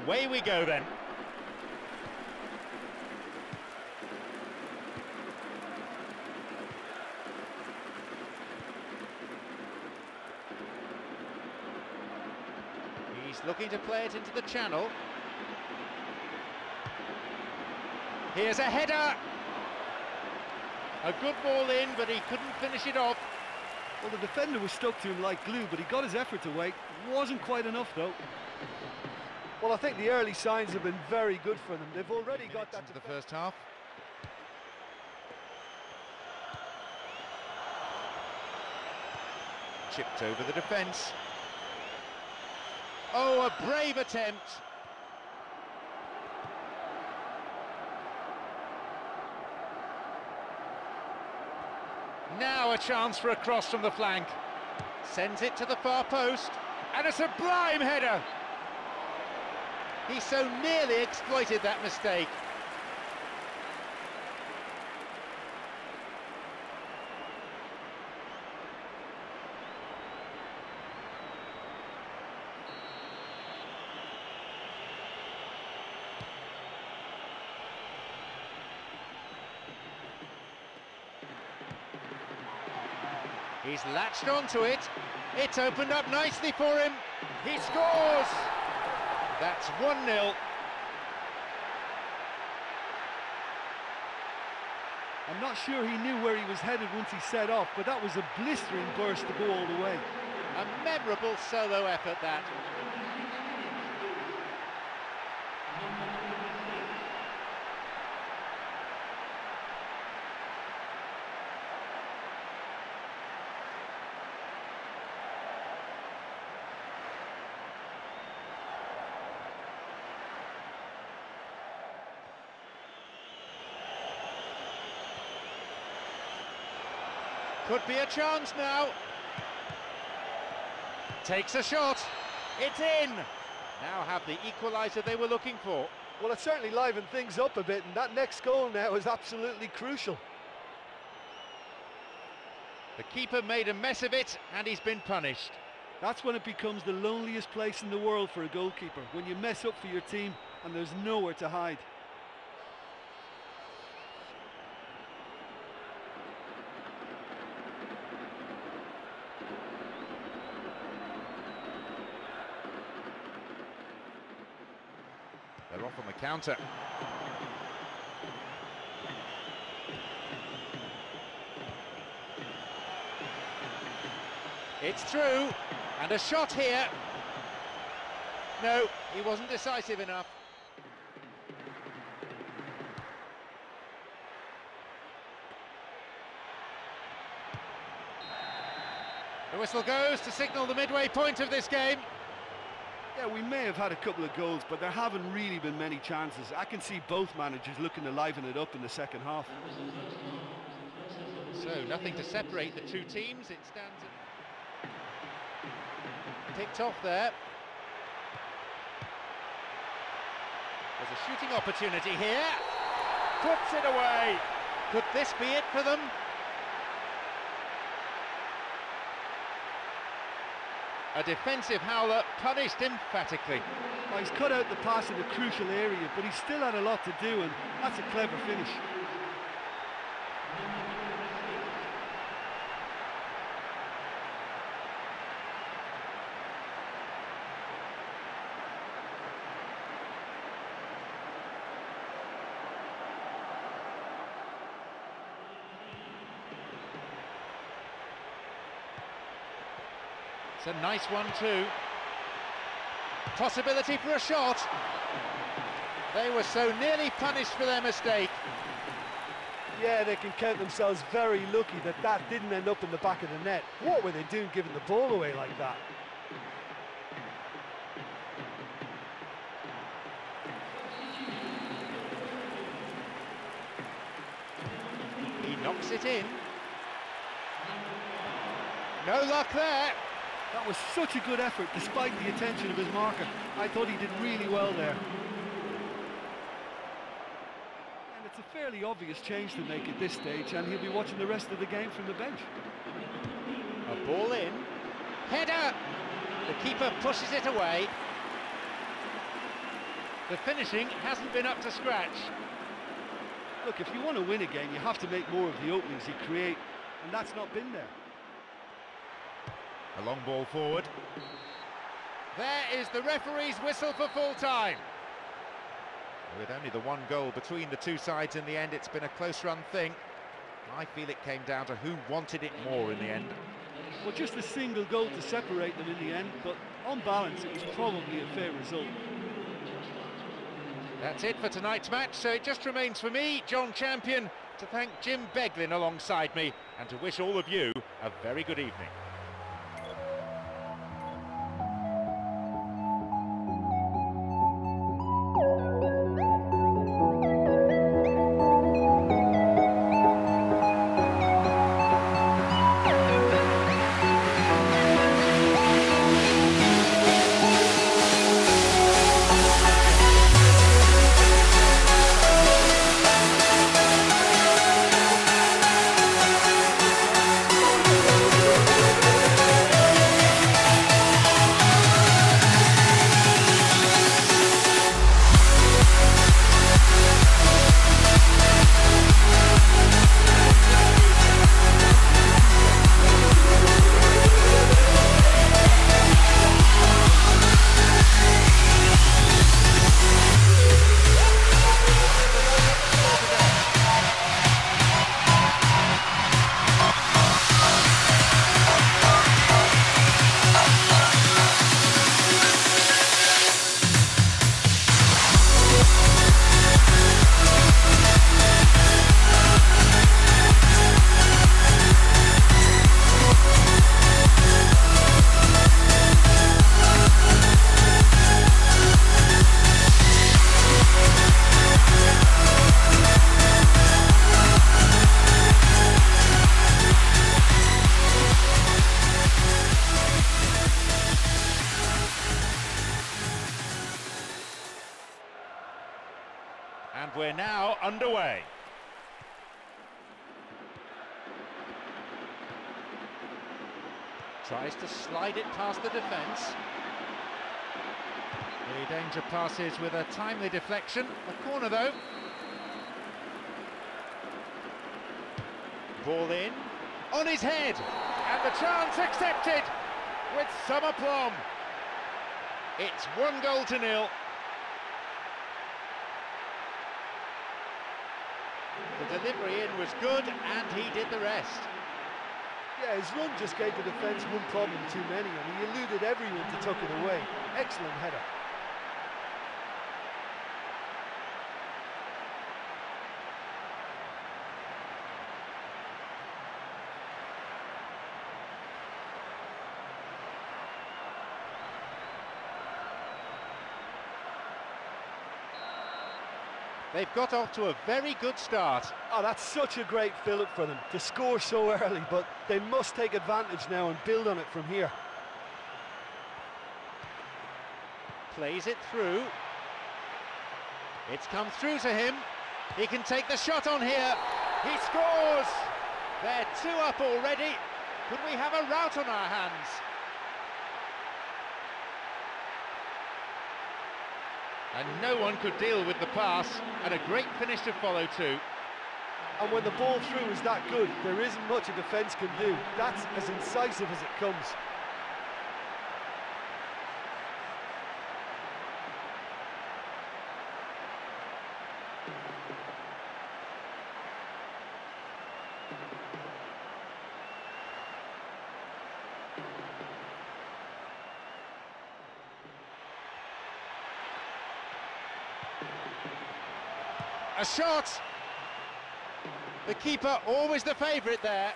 Away we go then. He's looking to play it into the channel. Here's a header. A good ball in, but he couldn't finish it off. Well, the defender was stuck to him like glue, but he got his effort away. Wasn't quite enough, though. Well, I think the early signs have been very good for them. They've already got that to the first half. Chipped over the defence. Oh, a brave attempt. Now a chance for a cross from the flank. Sends it to the far post, and a sublime header. He so nearly exploited that mistake. He's latched onto it. It's opened up nicely for him. He scores! That's 1-0. I'm not sure he knew where he was headed once he set off, but that was a blistering burst to go all the way. A memorable solo effort, that. Could be a chance now. Takes a shot. It's in. Now have the equaliser they were looking for. Well, it certainly livened things up a bit, and that next goal now is absolutely crucial. The keeper made a mess of it, and he's been punished. That's when it becomes the loneliest place in the world for a goalkeeper, when you mess up for your team and there's nowhere to hide. They're off on the counter. It's through, and a shot here. No, he wasn't decisive enough. The whistle goes to signal the midway point of this game. Yeah, we may have had a couple of goals, but there haven't really been many chances. I can see both managers looking to liven it up in the second half. So, nothing to separate the two teams. It stands picked off there. There's a shooting opportunity here. Puts it away. Could this be it for them? A defensive howler punished emphatically. Well, he's cut out the pass in a crucial area, but he's still had a lot to do, and that's a clever finish. It's a nice one too. Possibility for a shot. They were so nearly punished for their mistake. Yeah, they can count themselves very lucky that that didn't end up in the back of the net. What were they doing giving the ball away like that? He knocks it in. No luck there. That was such a good effort, despite the attention of his marker. I thought he did really well there. And it's a fairly obvious change to make at this stage, and he'll be watching the rest of the game from the bench. A ball in. Header! The keeper pushes it away. The finishing hasn't been up to scratch. Look, if you want to win a game, you have to make more of the openings you create, and that's not been there. A long ball forward. There is the referee's whistle for full-time. With only the one goal between the two sides in the end, it's been a close-run thing. I feel it came down to who wanted it more in the end. Well, just a single goal to separate them in the end, but on balance, it was probably a fair result. That's it for tonight's match, so it just remains for me, John Champion, to thank Jim Beglin alongside me, and to wish all of you a very good evening. And we're now underway. Tries to slide it past the defence. The danger passes with a timely deflection. A corner though. Ball in. On his head. And the chance accepted with some aplomb. It's 1-0. The delivery in was good, and he did the rest. Yeah, his run just gave the defence one problem too many, and he eluded everyone to tuck it away. Excellent header. They've got off to a very good start. Oh, that's such a great fillip for them to score so early, but they must take advantage now and build on it from here. Plays it through. It's come through to him. He can take the shot on here. He scores! They're 2 up already. Could we have a rout on our hands? And no one could deal with the pass, and a great finish to follow too. And when the ball through is that good, there isn't much a defence can do. That's as incisive as it comes. A shot! The keeper always the favourite there.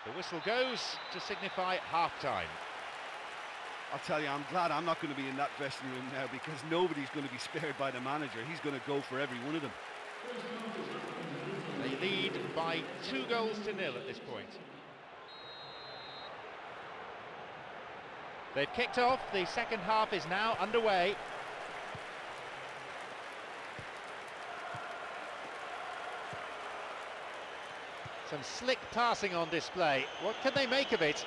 The whistle goes to signify half-time. I'll tell you, I'm glad I'm not going to be in that dressing room now, because nobody's going to be spared by the manager. He's going to go for every one of them. They lead by 2-0 at this point. They've kicked off. The second half is now underway. Some slick passing on display. What can they make of it?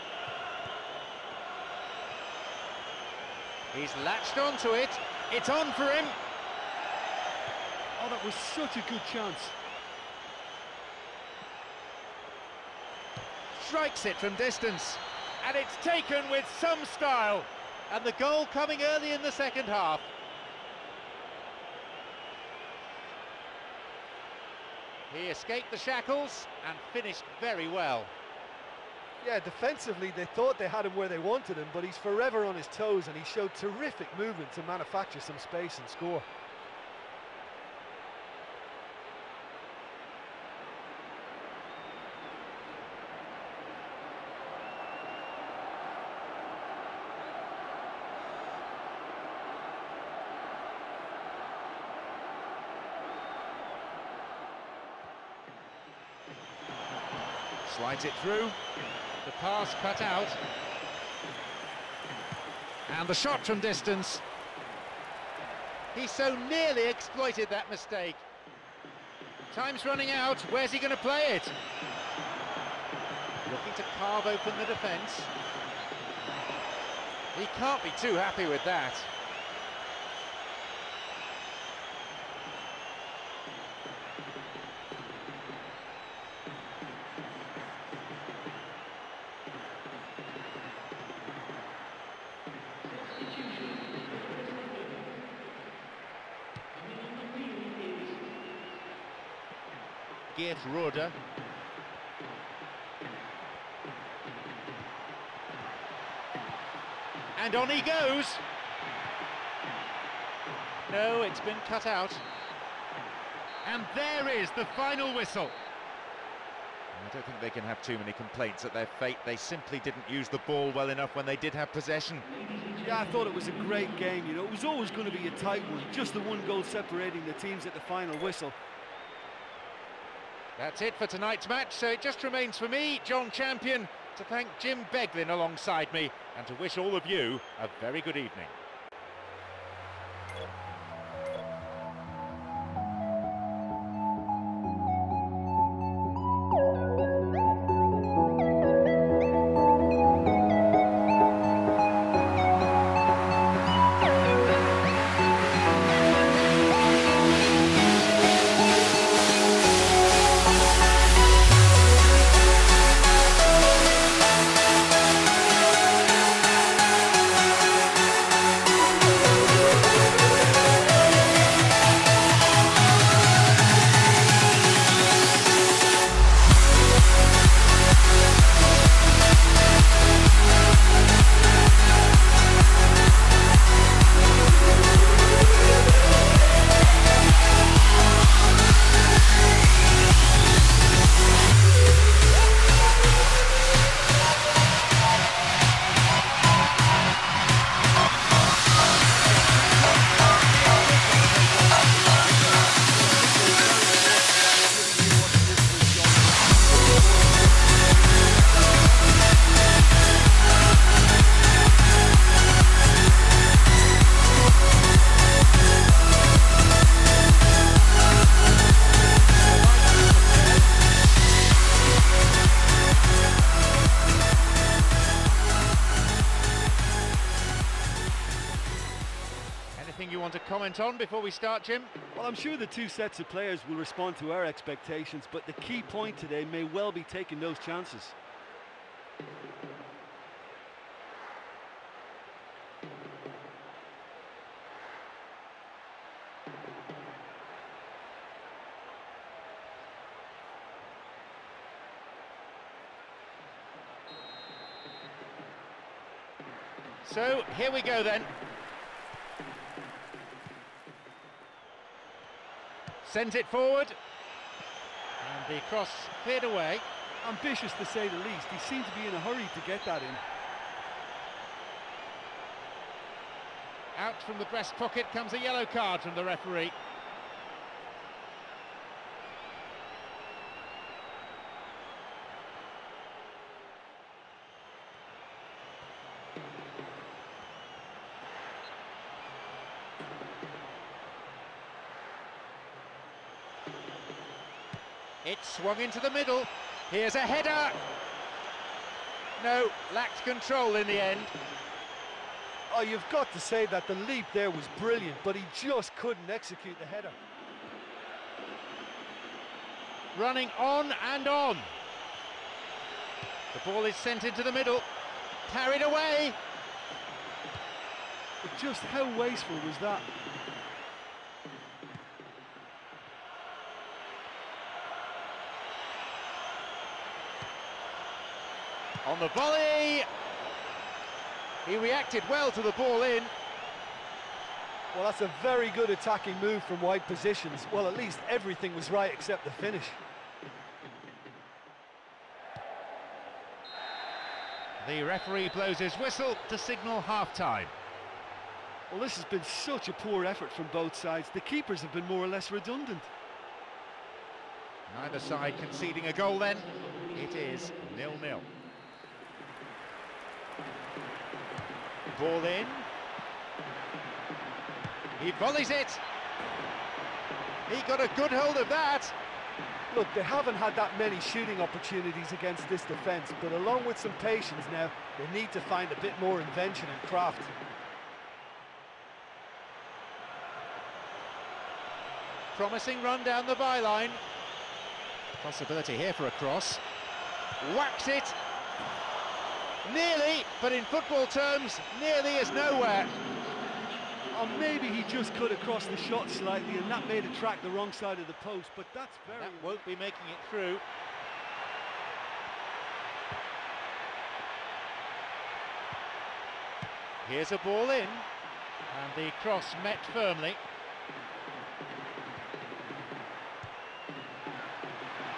He's latched onto it. It's on for him. Oh, that was such a good chance. Strikes it from distance, and it's taken with some style, and the goal coming early in the second half. He escaped the shackles and finished very well. Yeah, defensively they thought they had him where they wanted him, but he's forever on his toes, and he showed terrific movement to manufacture some space and score. Slides it through, the pass cut out, and the shot from distance. He so nearly exploited that mistake. Time's running out, where's he going to play it? Looking to carve open the defence. He can't be too happy with that. Geert Roorder. And on he goes. No, it's been cut out. And there is the final whistle. I don't think they can have too many complaints at their fate. They simply didn't use the ball well enough when they did have possession. Yeah, I thought it was a great game, you know. It was always going to be a tight one. Just the one goal separating the teams at the final whistle. That's it for tonight's match, so it just remains for me, John Champion, to thank Jim Beglin alongside me and to wish all of you a very good evening. You want to comment on before we start, Jim? Well, I'm sure the two sets of players will respond to our expectations, but the key point today may well be taking those chances. So, here we go then. Sends it forward, and the cross cleared away. Ambitious to say the least. He seemed to be in a hurry to get that in. Out from the breast pocket comes a yellow card from the referee. It swung into the middle. Here's a header. No, lacked control in the end. Oh, you've got to say that the leap there was brilliant, but he just couldn't execute the header. Running on and on. The ball is sent into the middle, carried away. But just how wasteful was that? On the volley. He reacted well to the ball in. Well, that's a very good attacking move from wide positions. Well, at least everything was right except the finish. The referee blows his whistle to signal half-time. Well, this has been such a poor effort from both sides. The keepers have been more or less redundant. Neither side conceding a goal then. It is 0-0. Ball in. He volleys it. He got a good hold of that. Look, they haven't had that many shooting opportunities against this defence, but along with some patience now, they need to find a bit more invention and craft. Promising run down the byline. Possibility here for a cross. Whacks it. Nearly, but in football terms, nearly is nowhere. Or maybe he just cut across the shot slightly and that made it track the wrong side of the post, but that's very... That won't be making it through. Here's a ball in, and the cross met firmly.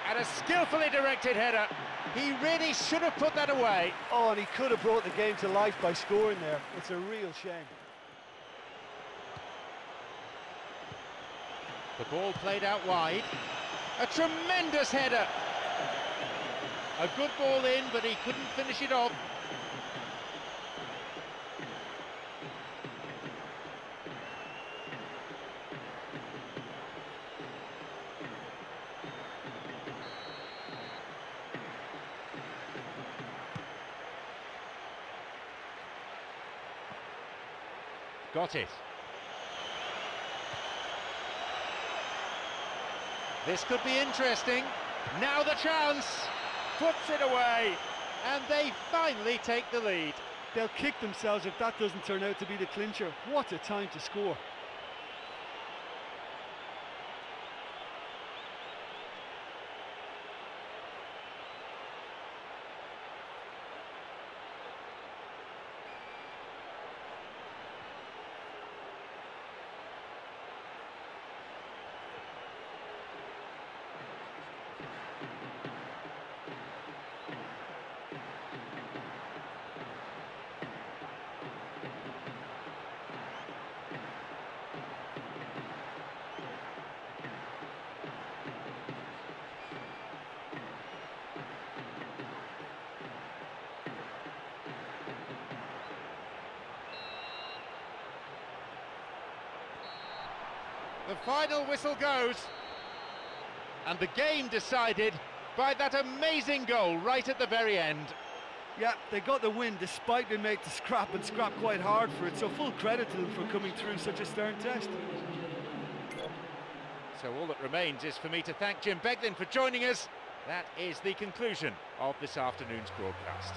And a skillfully directed header. He really should have put that away. Oh, and he could have brought the game to life by scoring there. It's a real shame. The ball played out wide. A tremendous header. A good ball in, but he couldn't finish it off. Got it. This could be interesting. Now the chance. Puts it away. And they finally take the lead. They'll kick themselves if that doesn't turn out to be the clincher. What a time to score. The final whistle goes, and the game decided by that amazing goal right at the very end. Yeah, they got the win despite being made to scrap and scrap quite hard for it, so full credit to them for coming through such a stern test. So all that remains is for me to thank Jim Beglin for joining us. That is the conclusion of this afternoon's broadcast.